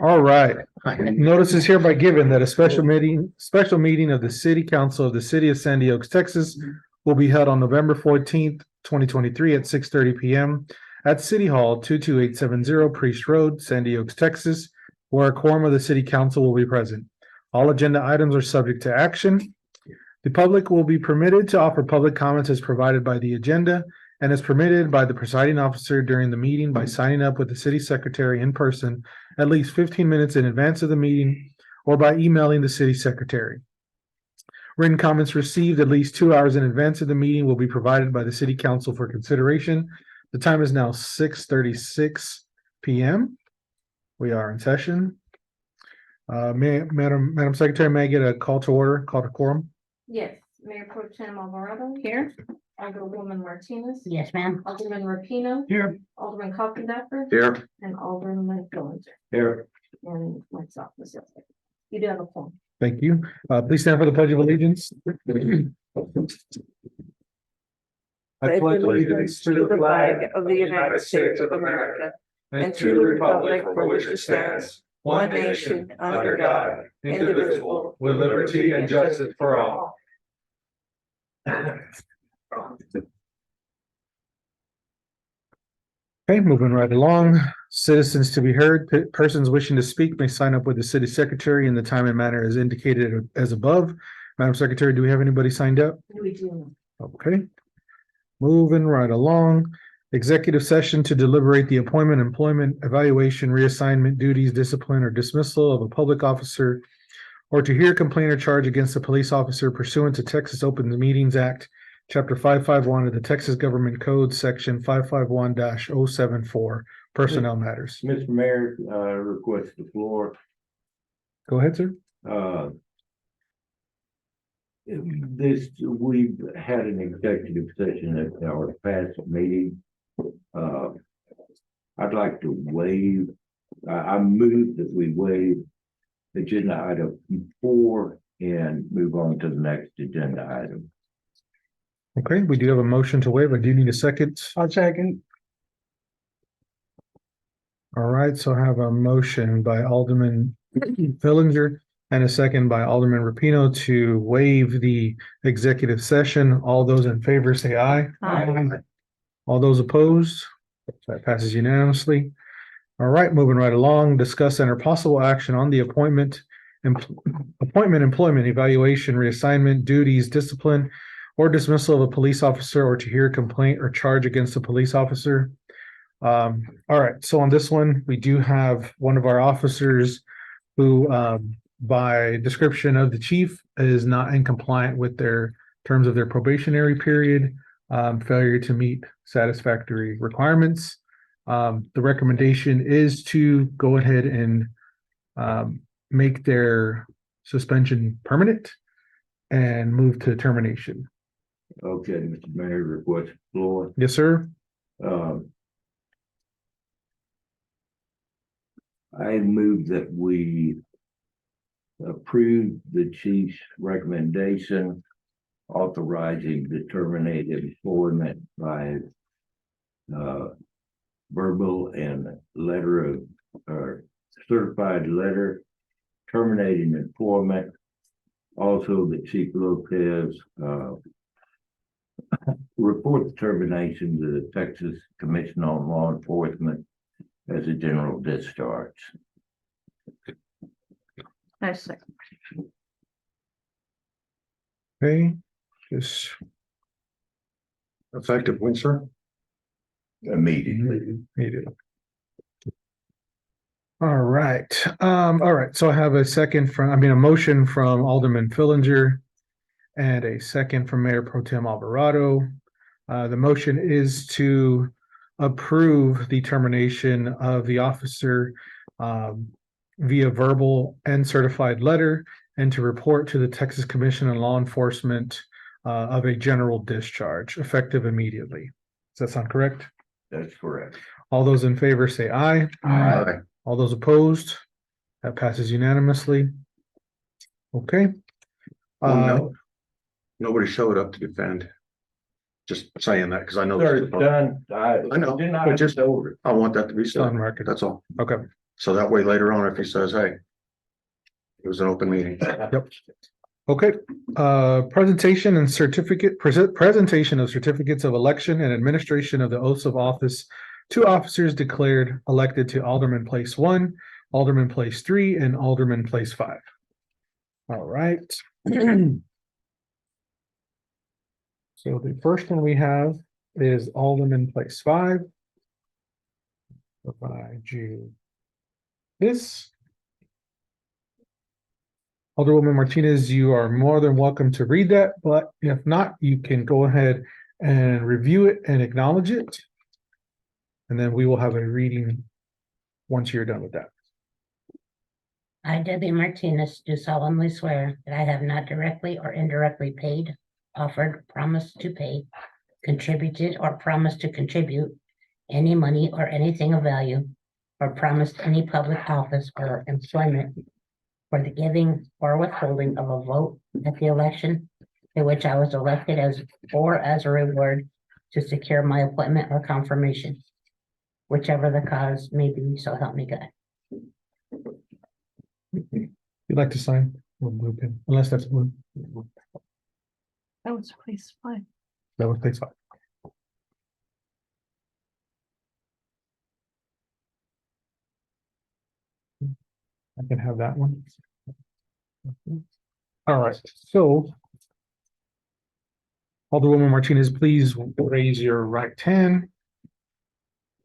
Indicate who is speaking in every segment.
Speaker 1: All right. Notice is hereby given that a special meeting of the City Council of the City of Sandy Oaks, Texas will be held on November 14th, 2023 at 6:30 PM at City Hall, 22870 Priest Road, Sandy Oaks, Texas, where a quorum of the City Council will be present. All agenda items are subject to action. The public will be permitted to offer public comments as provided by the agenda and is permitted by the presiding officer during the meeting by signing up with the city secretary in person at least 15 minutes in advance of the meeting or by emailing the city secretary. Written comments received at least 2 hours in advance of the meeting will be provided by the city council for consideration. The time is now 6:36 PM. We are in session. Madam Secretary, may I get a call to order, call to quorum?
Speaker 2: Yes, Mayor Pro Tem Alvarado here, Alderwoman Martinez.
Speaker 3: Yes, ma'am.
Speaker 2: Alderman Rapino.
Speaker 1: Here.
Speaker 2: Alderman Cockendapper.
Speaker 1: Here.
Speaker 2: And Alderman Fillinger.
Speaker 1: Here.
Speaker 2: And myself, Ms. Yelsey. You do have a phone.
Speaker 1: Thank you. Please stand for the Pledge of Allegiance.
Speaker 4: I pledge allegiance to the flag of the United States of America and to the republic for which it stands, one nation, under God, indivisible, with liberty and justice for all.
Speaker 1: Okay, moving right along. Citizens to be heard. Persons wishing to speak may sign up with the city secretary in the time and manner as indicated as above. Madam Secretary, do we have anybody signed up?
Speaker 2: We do.
Speaker 1: Okay. Moving right along. Executive session to deliberate the appointment, employment, evaluation, reassignment, duties, discipline, or dismissal of a public officer, or to hear complaint or charge against a police officer pursuant to Texas Open Meetings Act, Chapter 551 of the Texas Government Code, Section 551-074, Personnel Matters.
Speaker 4: Mr. Mayor, request the floor.
Speaker 1: Go ahead, sir.
Speaker 4: We've had an executive session at our past meeting. I'd like to waive, I move that we waive agenda item 4 and move on to the next agenda item.
Speaker 1: Okay, we do have a motion to waive. I do need a second.
Speaker 3: I'll second.
Speaker 1: All right, so I have a motion by Alderman Fillinger and a second by Alderman Rapino to waive the executive session. All those in favor say aye.
Speaker 3: Aye.
Speaker 1: All those opposed? That passes unanimously. All right, moving right along, discuss and or possible action on the employment, employment, evaluation, reassignment, duties, discipline, or dismissal of a police officer, or to hear a complaint or charge against a police officer. All right, so on this one, we do have one of our officers who, by description of the chief, is not in compliant with their terms of their probationary period, failure to meet satisfactory requirements. The recommendation is to go ahead and make their suspension permanent and move to termination.
Speaker 4: Okay, Mr. Mayor, request the floor.
Speaker 1: Yes, sir.
Speaker 4: I move that we approve the chief's recommendation authorizing the terminated employment by verbal and letter of certified letter terminating employment. Also, that Chief Lopez report the termination to the Texas Commission on Law Enforcement as a general discharge.
Speaker 2: I second.
Speaker 1: Okay, just
Speaker 5: Effective when, sir?
Speaker 4: Immediately.
Speaker 1: needed. All right, so I have a motion from Alderman Fillinger and a second from Mayor Pro Tem Alvarado. The motion is to approve the termination of the officer via verbal and certified letter and to report to the Texas Commission on Law Enforcement of a general discharge effective immediately. Does that sound correct?
Speaker 4: That's correct.
Speaker 1: All those in favor say aye.
Speaker 5: Aye.
Speaker 1: All those opposed? That passes unanimously. Okay.
Speaker 5: Well, no, nobody showed up to defend
Speaker 3: Just saying that because I know.
Speaker 5: Sir, it's done.
Speaker 3: I know,
Speaker 5: Did not
Speaker 3: but
Speaker 5: have
Speaker 3: just-
Speaker 5: to over.
Speaker 3: I want that to be
Speaker 1: Still on
Speaker 3: said.
Speaker 1: record.
Speaker 3: That's all.
Speaker 1: Okay.
Speaker 3: So that way later on, if he says, hey, it was an open meeting.
Speaker 1: Okay, presentation and presentation of certificates of election and administration of the oaths of office to officers declared elected to Alderman Place 1, Alderman Place 3, and Alderman Place 5. All right. So the first one we have is Alderman Place 5. Provide you this. Alderwoman Martinez, you are more than welcome to read that, but if not, you can go ahead and review it and acknowledge it. And then we will have a reading once you're done with that.
Speaker 6: I, Debbie Martinez, do solemnly swear that I have not directly or indirectly paid, offered, promised to pay, contributed, or promised to contribute any money or anything of value, or promised any public office or employment for the giving or withholding of a vote at the election to which I was elected as, or as a reward to secure my appointment or confirmation, whichever the cause may be, so help me God.
Speaker 1: You'd like to sign? Or blue pen, unless that's blue.
Speaker 4: That was place 5.
Speaker 1: That was Place 5. I can have that one. All right, so. Alderwoman Martinez, please raise your right hand.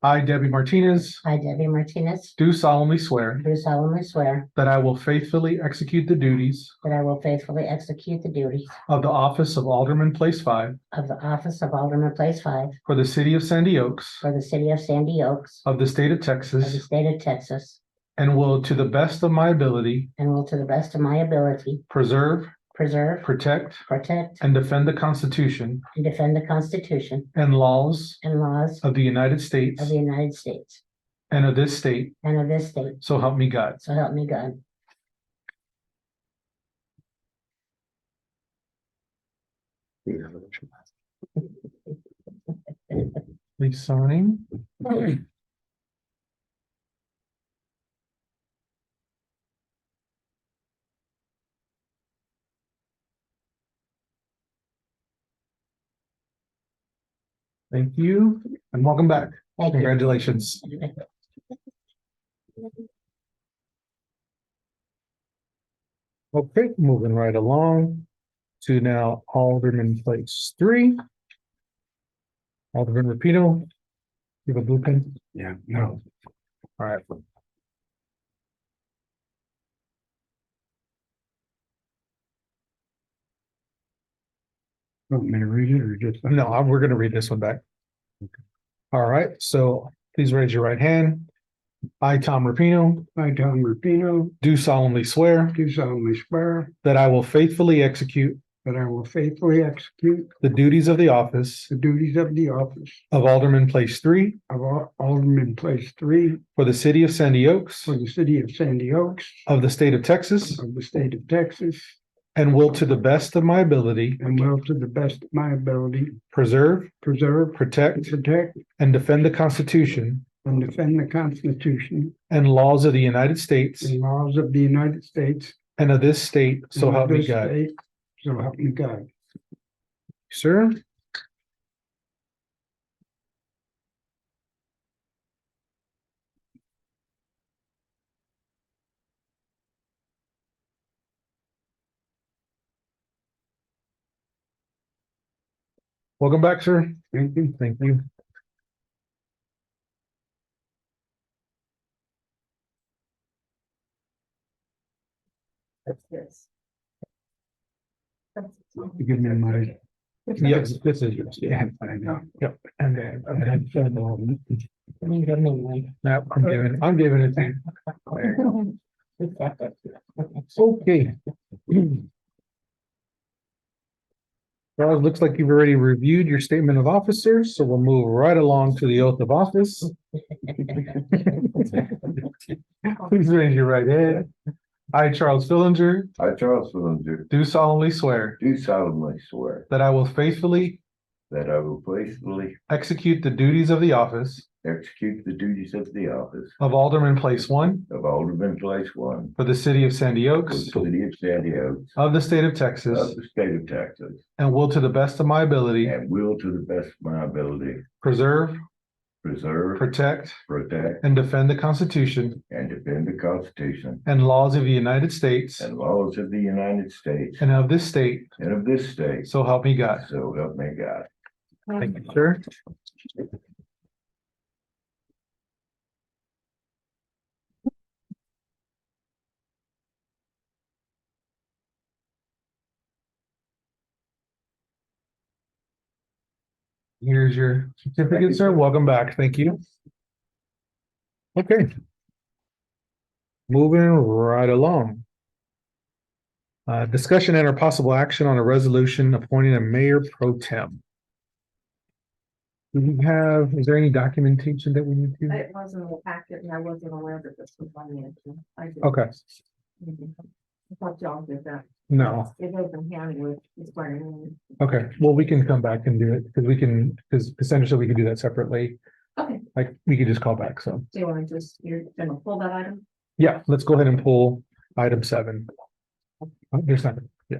Speaker 1: I, Debbie Martinez,
Speaker 6: I, Debbie Martinez,
Speaker 1: do solemnly swear
Speaker 6: do solemnly swear
Speaker 1: that I will faithfully execute the duties
Speaker 6: that I will faithfully execute the duties
Speaker 1: of the office of Alderman Place 5
Speaker 6: of the office of Alderman Place 5
Speaker 1: for the city of Sandy Oaks
Speaker 6: for the city of Sandy Oaks
Speaker 1: of the state of
Speaker 6: of the
Speaker 1: Texas,
Speaker 6: state of Texas,
Speaker 1: and will, to the best of my ability,
Speaker 6: and will to the best of my ability
Speaker 1: preserve,
Speaker 6: preserve,
Speaker 1: protect,
Speaker 6: protect,
Speaker 1: and defend the Constitution
Speaker 6: and defend the Constitution
Speaker 1: and laws
Speaker 6: and laws
Speaker 1: of the United States
Speaker 6: of the United States
Speaker 1: and of this state,
Speaker 6: and of this state,
Speaker 1: so help me God.
Speaker 6: so help me God.
Speaker 1: Please sign. Thank you and welcome back.
Speaker 6: Thank you.
Speaker 1: Congratulations. Okay, moving right along to now Alderman Place 3. Alderman Rapino. You have a blue pen?
Speaker 5: Yeah, no.
Speaker 1: All right.
Speaker 5: Want me to read it or just?
Speaker 1: No, we're gonna read this one back. All right, so please raise your right hand. I, Tom Rapino,
Speaker 5: I, Tom Rupino,
Speaker 1: do solemnly swear
Speaker 5: do solemnly swear
Speaker 1: that I will faithfully execute
Speaker 5: that I will faithfully execute
Speaker 1: the duties of the office
Speaker 5: the duties of the office
Speaker 1: of Alderman Place 3
Speaker 5: of Alderman Place 3
Speaker 1: for the city of Sandy Oaks
Speaker 5: for the city of Sandy Oaks
Speaker 1: of the state of Texas,
Speaker 5: of the state of Texas,
Speaker 1: and will, to the best of my ability,
Speaker 5: and will to the best of my ability
Speaker 1: preserve,
Speaker 5: preserve,
Speaker 1: protect,
Speaker 5: protect,
Speaker 1: and defend the Constitution
Speaker 5: and defend the Constitution
Speaker 1: and laws of the United States
Speaker 5: and laws of the United States.
Speaker 1: and of this state, so
Speaker 5: and of
Speaker 1: help me
Speaker 5: this
Speaker 1: God.
Speaker 5: state, so help me God.
Speaker 1: Sir? Welcome back, sir.
Speaker 5: Thank you.
Speaker 1: Thank you.
Speaker 5: You give me my.
Speaker 1: Yes, this is yours.
Speaker 5: Yeah, I know.
Speaker 1: Yep. And then,
Speaker 6: Leave them in
Speaker 1: no, I'm giving it to you.
Speaker 6: there.
Speaker 1: Okay. Well, it looks like you've already reviewed your statement of officers, so we'll move right along to the oath of office. Please raise your right hand. I, Charles Fillinger,
Speaker 7: I, Charles Fillinger,
Speaker 1: do solemnly swear
Speaker 7: do solemnly swear
Speaker 1: that I will faithfully
Speaker 7: that I will faithfully
Speaker 1: execute the duties of the office
Speaker 7: execute the duties of the office
Speaker 1: of Alderman Place One
Speaker 7: of Alderman Place One
Speaker 1: for the city of Sandy
Speaker 7: for
Speaker 1: Oaks
Speaker 7: the city of Sandy Oaks
Speaker 1: of the state of
Speaker 7: of
Speaker 1: Texas,
Speaker 7: the state of Texas,
Speaker 1: and will to the best of my ability
Speaker 7: and will to the best of my ability
Speaker 1: preserve,
Speaker 7: preserve,
Speaker 1: protect,
Speaker 7: protect,
Speaker 1: and defend the Constitution
Speaker 7: and defend the Constitution
Speaker 1: and laws of the United States
Speaker 7: and laws of the United States
Speaker 1: and of this state,
Speaker 7: and of this state.
Speaker 1: so help me God.
Speaker 7: So help me God.
Speaker 1: Thank you, sir. Here's your certificate, sir. Welcome back. Thank you. Okay. Moving right along. Discussion and or possible action on a resolution appointing a mayor pro tem. Do we have, is there any documentation that we need to?
Speaker 2: It wasn't in the packet and I wasn't aware that this was on the agenda. I did.
Speaker 1: Okay,
Speaker 2: I thought y'all did that.
Speaker 1: no,
Speaker 2: It goes in hand with this one.
Speaker 1: okay, well, we can come back and do it, because we can, because Cassandra said we could do that separately.
Speaker 2: Okay,
Speaker 1: Like, we could just call back, so,
Speaker 2: so you want to just, you're gonna pull that item?
Speaker 1: yeah, let's go ahead and pull item 7. There's not, yeah,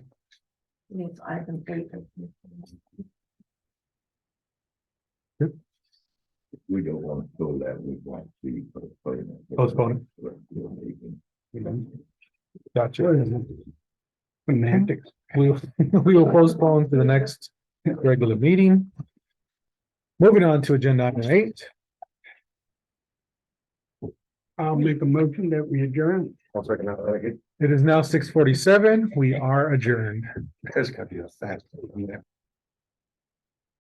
Speaker 2: Needs item 8.
Speaker 7: We don't want to go that, we want to
Speaker 1: Postpone
Speaker 7: it.
Speaker 1: gotcha.
Speaker 5: Semantics.
Speaker 1: We will postpone to the next regular meeting. Moving on to agenda item 8.
Speaker 5: I'll make a motion that we adjourn.
Speaker 3: I'll second that. Like it.
Speaker 1: It is now 6:47. We are adjourned.
Speaker 3: There's gotta be a fact.